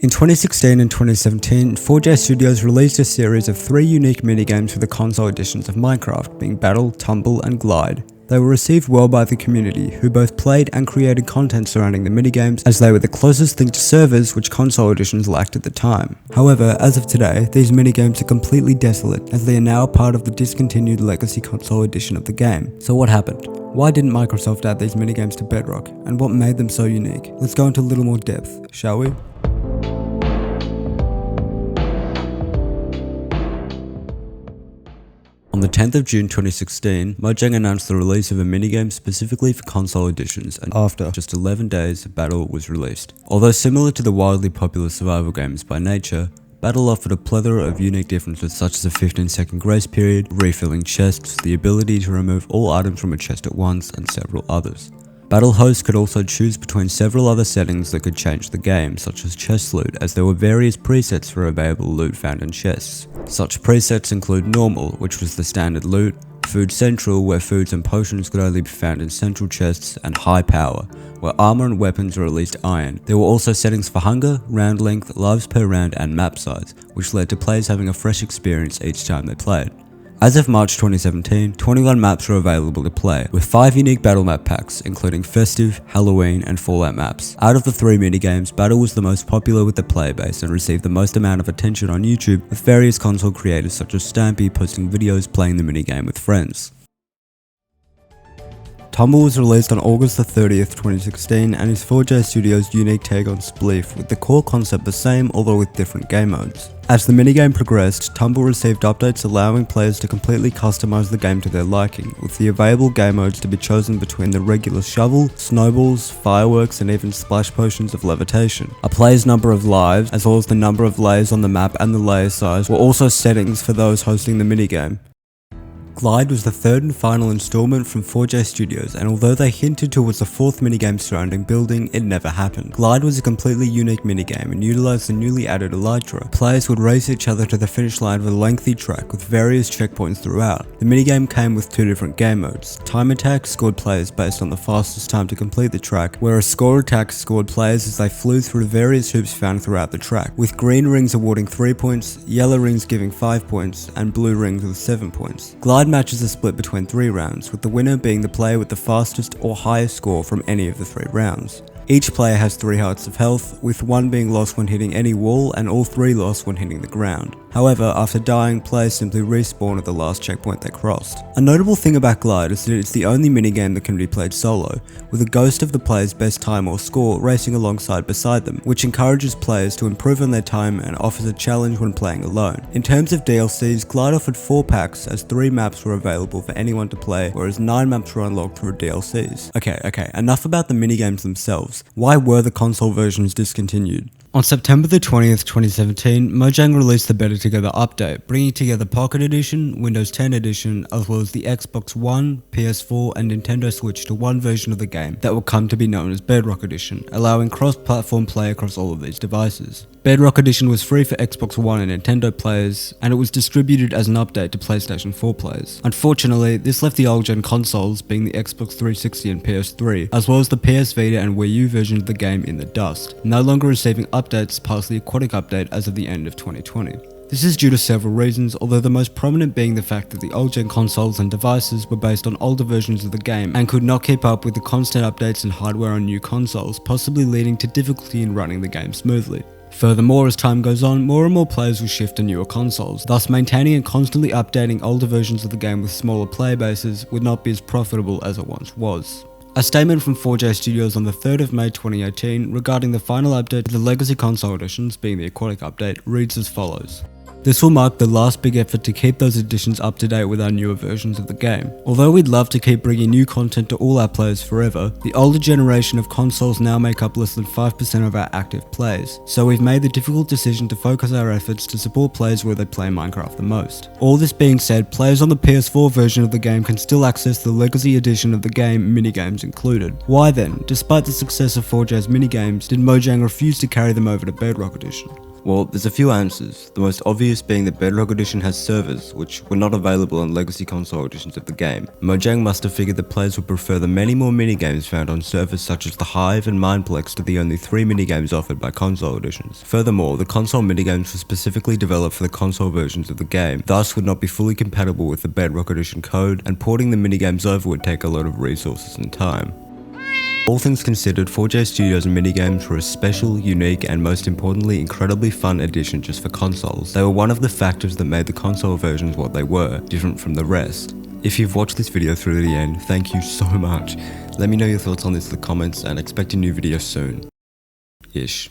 In 2016 and 2017, 4J Studios released a series of 3 unique minigames for the console editions of Minecraft, being Battle, Tumble, and Glide. They were received well by the community, who both played and created content surrounding the minigames, as they were the closest thing to servers which console editions lacked at the time. However, as of today, these minigames are completely desolate, as they are now part of the discontinued legacy console edition of the game. So what happened? Why didn't Microsoft add these minigames to Bedrock, and what made them so unique? Let's go into a little more depth, shall we? On the 10th of June 2016, Mojang announced the release of a minigame specifically for console editions, and after just 11 days, Battle was released. Although similar to the wildly popular survival games by nature, Battle offered a plethora of unique differences such as a 15-second grace period, refilling chests, the ability to remove all items from a chest at once, and several others. Battle hosts could also choose between several other settings that could change the game, such as chest loot, as there were various presets for available loot found in chests. Such presets include Normal, which was the standard loot, Food Central, where foods and potions could only be found in central chests, and High Power, where armor and weapons were at least iron. There were also settings for hunger, round length, lives per round, and map size, which led to players having a fresh experience each time they played. As of March 2017, 21 maps were available to play, with 5 unique battle map packs, including Festive, Halloween, and Fallout maps. Out of the 3 minigames, Battle was the most popular with the player base and received the most amount of attention on YouTube, with various console creators such as Stampy posting videos playing the minigame with friends. Tumble was released on August 30th, 2016 and is 4J Studios' unique take on Spleef, with the core concept the same although with different game modes. As the minigame progressed, Tumble received updates allowing players to completely customize the game to their liking, with the available game modes to be chosen between the regular shovel, snowballs, fireworks, and even splash potions of levitation. A player's number of lives, as well as the number of layers on the map and the layer size, were also settings for those hosting the minigame. Glide was the 3rd and final installment from 4J Studios, and although they hinted towards the 4th minigame surrounding building, it never happened. Glide was a completely unique minigame and utilised the newly added Elytra. Players would race each other to the finish line of a lengthy track with various checkpoints throughout. The minigame came with 2 different game modes. Time Attack scored players based on the fastest time to complete the track, whereas Score Attack scored players as they flew through various hoops found throughout the track, with green rings awarding 3 points, yellow rings giving 5 points, and blue rings with 7 points. Glide matches are split between 3 rounds, with the winner being the player with the fastest or highest score from any of the 3 rounds. Each player has 3 hearts of health, with 1 being lost when hitting any wall and all 3 lost when hitting the ground. However, after dying, players simply respawn at the last checkpoint they crossed. A notable thing about Glide is that it's the only minigame that can be played solo, with a ghost of the player's best time or score racing alongside beside them, which encourages players to improve on their time and offers a challenge when playing alone. In terms of DLCs, Glide offered 4 packs as 3 maps were available for anyone to play, whereas 9 maps were unlocked through DLCs. Okay, enough about the minigames themselves. Why were the console versions discontinued? On September the 20th, 2017, Mojang released the Better Together update, bringing together Pocket Edition, Windows 10 Edition, as well as the Xbox One, PS4, and Nintendo Switch to one version of the game that would come to be known as Bedrock Edition, allowing cross-platform play across all of these devices. Bedrock Edition was free for Xbox One and Nintendo players, and it was distributed as an update to PlayStation 4 players. Unfortunately, this left the old-gen consoles, being the Xbox 360 and PS3, as well as the PS Vita and Wii U version of the game in the dust, no longer receiving updates past the Aquatic update as of the end of 2020. This is due to several reasons, although the most prominent being the fact that the old-gen consoles and devices were based on older versions of the game and could not keep up with the constant updates and hardware on new consoles, possibly leading to difficulty in running the game smoothly. Furthermore, as time goes on, more and more players will shift to newer consoles, thus maintaining and constantly updating older versions of the game with smaller player bases would not be as profitable as it once was. A statement from 4J Studios on the 3rd of May 2018 regarding the final update to the legacy console editions, being the Aquatic update, reads as follows. This will mark the last big effort to keep those editions up to date with our newer versions of the game. Although we'd love to keep bringing new content to all our players forever, the older generation of consoles now make up less than 5% of our active players, so we've made the difficult decision to focus our efforts to support players where they play Minecraft the most. All this being said, players on the PS4 version of the game can still access the legacy edition of the game, minigames included. Why then, despite the success of 4J's minigames, did Mojang refuse to carry them over to Bedrock Edition? Well, there's a few answers, the most obvious being that Bedrock Edition has servers, which were not available on legacy console editions of the game. Mojang must have figured that players would prefer the many more minigames found on servers such as the Hive and Mineplex to the only 3 minigames offered by console editions. Furthermore, the console minigames were specifically developed for the console versions of the game, thus would not be fully compatible with the Bedrock Edition code, and porting the minigames over would take a lot of resources and time. All things considered, 4J Studios and Minigames were a special, unique, and most importantly, incredibly fun addition just for consoles. They were one of the factors that made the console versions what they were, different from the rest. If you've watched this video through to the end, thank you so much. Let me know your thoughts on this in the comments and expect a new video soon. Ish.